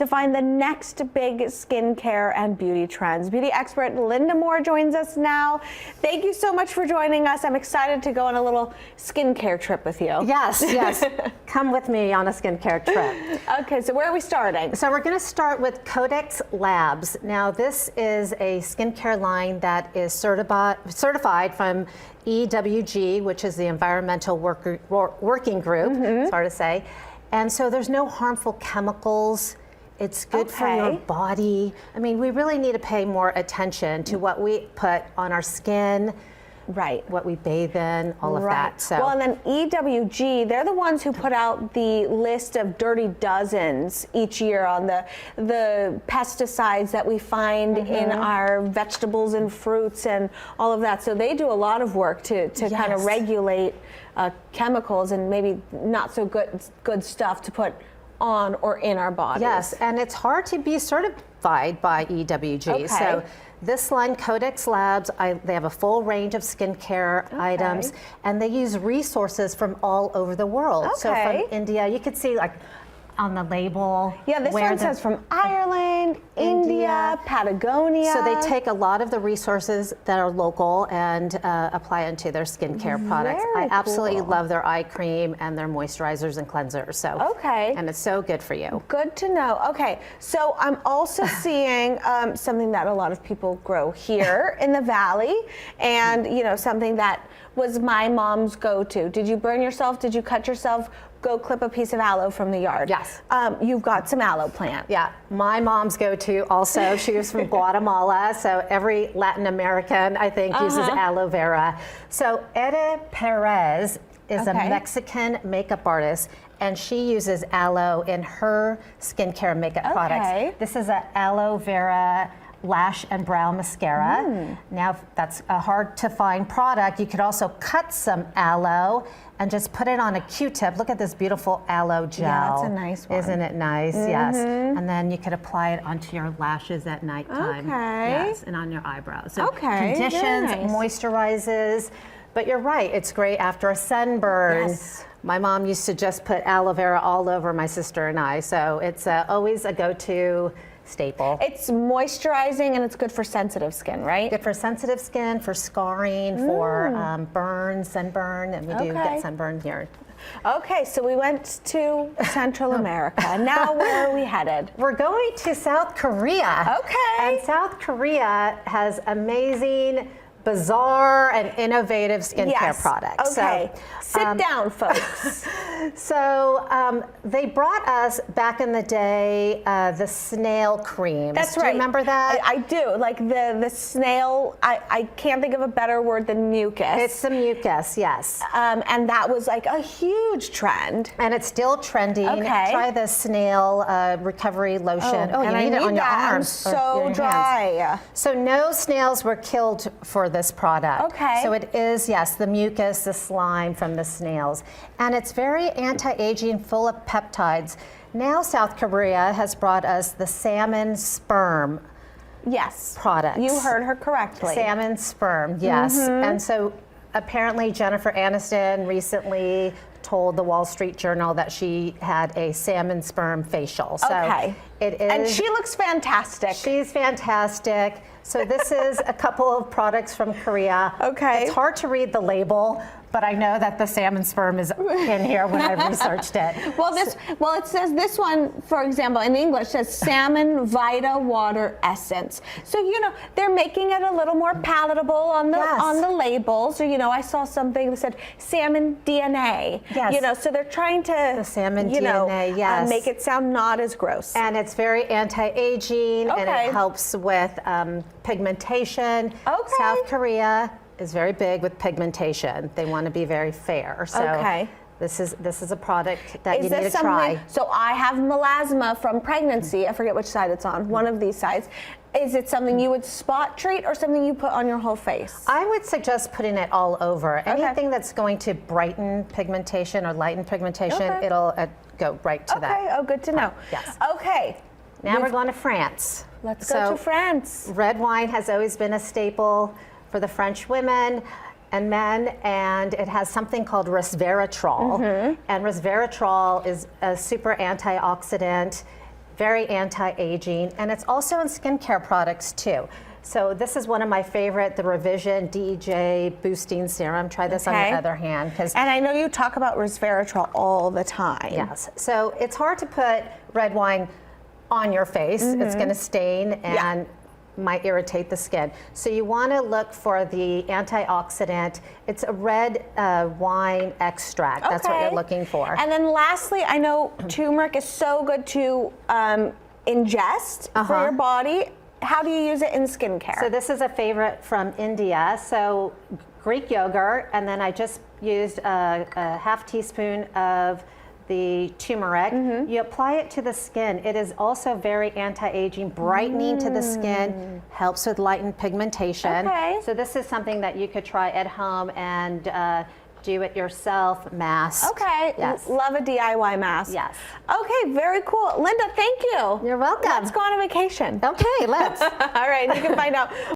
to find the next big skincare and beauty trends. Beauty expert Lynda Moore joins us now. Thank you so much for joining us. I'm excited to go on a little skincare trip with you. Yes, yes. Come with me on a skincare trip. Okay, so where are we starting? So we're going to start with Codex Labs. Now this is a skincare line that is certified from EWG, which is the Environmental Working Group, it's hard to say. And so there's no harmful chemicals. It's good for your body. I mean, we really need to pay more attention to what we put on our skin, what we bathe in, all of that. So. Well, and then EWG, they're the ones who put out the list of dirty dozens each year on the pesticides that we find in our vegetables and fruits and all of that. So they do a lot of work to kind of regulate chemicals and maybe not so good stuff to put on or in our bodies. Yes, and it's hard to be certified by EWG. So this line, Codex Labs, they have a full range of skincare items, and they use resources from all over the world. So from India, you could see like on the label. Yeah, this one says from Ireland, India, Patagonia. So they take a lot of the resources that are local and apply into their skincare products. I absolutely love their eye cream and their moisturizers and cleansers. So and it's so good for you. Good to know. Okay, so I'm also seeing something that a lot of people grow here in the Valley, and you know, something that was my mom's go-to. Did you burn yourself? Did you cut yourself? Go clip a piece of aloe from the yard. Yes. You've got some aloe plant. Yeah, my mom's go-to also. She was from Guatemala, so every Latin American, I think, uses aloe vera. So Eda Perez is a Mexican makeup artist, and she uses aloe in her skincare makeup products. This is an aloe vera lash and brow mascara. Now, that's a hard to find product. You could also cut some aloe and just put it on a Q-tip. Look at this beautiful aloe gel. Yeah, that's a nice one. Isn't it nice? Yes. And then you could apply it onto your lashes at nighttime. Yes, and on your eyebrows. So conditions, moisturizes. But you're right, it's great after a sunburn. Yes. My mom used to just put aloe vera all over my sister and I, so it's always a go-to staple. It's moisturizing and it's good for sensitive skin, right? Good for sensitive skin, for scarring, for burns, sunburn, and we do get sunburn here. Okay, so we went to Central America. Now where are we headed? We're going to South Korea. Okay. And South Korea has amazing, bizarre and innovative skincare products. Okay, sit down, folks. So they brought us back in the day the snail cream. That's right. Do you remember that? I do. Like the snail. I can't think of a better word than mucus. It's the mucus, yes. And that was like a huge trend. And it's still trending. Try the snail recovery lotion. Oh, you need it on your arms. I'm so dry. So no snails were killed for this product. So it is, yes, the mucus, the slime from the snails. And it's very anti-aging, full of peptides. Now South Korea has brought us the salmon sperm products. You heard her correctly. Salmon sperm, yes. And so apparently Jennifer Aniston recently told the Wall Street Journal that she had a salmon sperm facial. So it is, and she looks fantastic. She's fantastic. So this is a couple of products from Korea. It's hard to read the label, but I know that the salmon sperm is in here when I researched it. Well, it says this one, for example, in English, says salmon Vita water essence. So you know they're making it a little more palatable on the label. So you know I saw something that said salmon DNA. You know, so they're trying to DNA, make it sound not as gross. And it's very anti-aging, and it helps with pigmentation. South Korea is very big with pigmentation. They want to be very fair. So this is a product that you need to try. So I have melasma from pregnancy. I forget which side it's on. One of these sides. Is it something you would spot treat or something you put on your whole face? I would suggest putting it all over. Anything that's going to brighten pigmentation or lighten pigmentation, it'll go right to that. Oh, good to know. Yes. Okay. Now we're going to France. Let's go to France. Red wine has always been a staple for the French women and men, and it has something called resveratrol. And resveratrol is a super antioxidant, very anti-aging, and it's also in skincare products too. So this is one of my favorite, the Revision DJ Boosting Serum. Try this on the other hand. And I know you talk about resveratrol all the time. Yes. So it's hard to put red wine on your face. It's going to stain and might irritate the skin. So you want to look for the antioxidant. It's a red wine extract. That's what you're looking for. And then lastly, I know turmeric is so good to ingest for your body. How do you use it in skincare? So this is a favorite from India. So Greek yogurt, and then I just used a half teaspoon of the turmeric. You apply it to the skin. It is also very anti-aging, brightening to the skin, helps with lightened pigmentation. So this is something that you could try at home and do it yourself mask. Yes. Love a DIY mask. Yes. Okay, very cool. Lynda, thank you. You're welcome. Let's go on a vacation. Okay, let's. All right, you can find out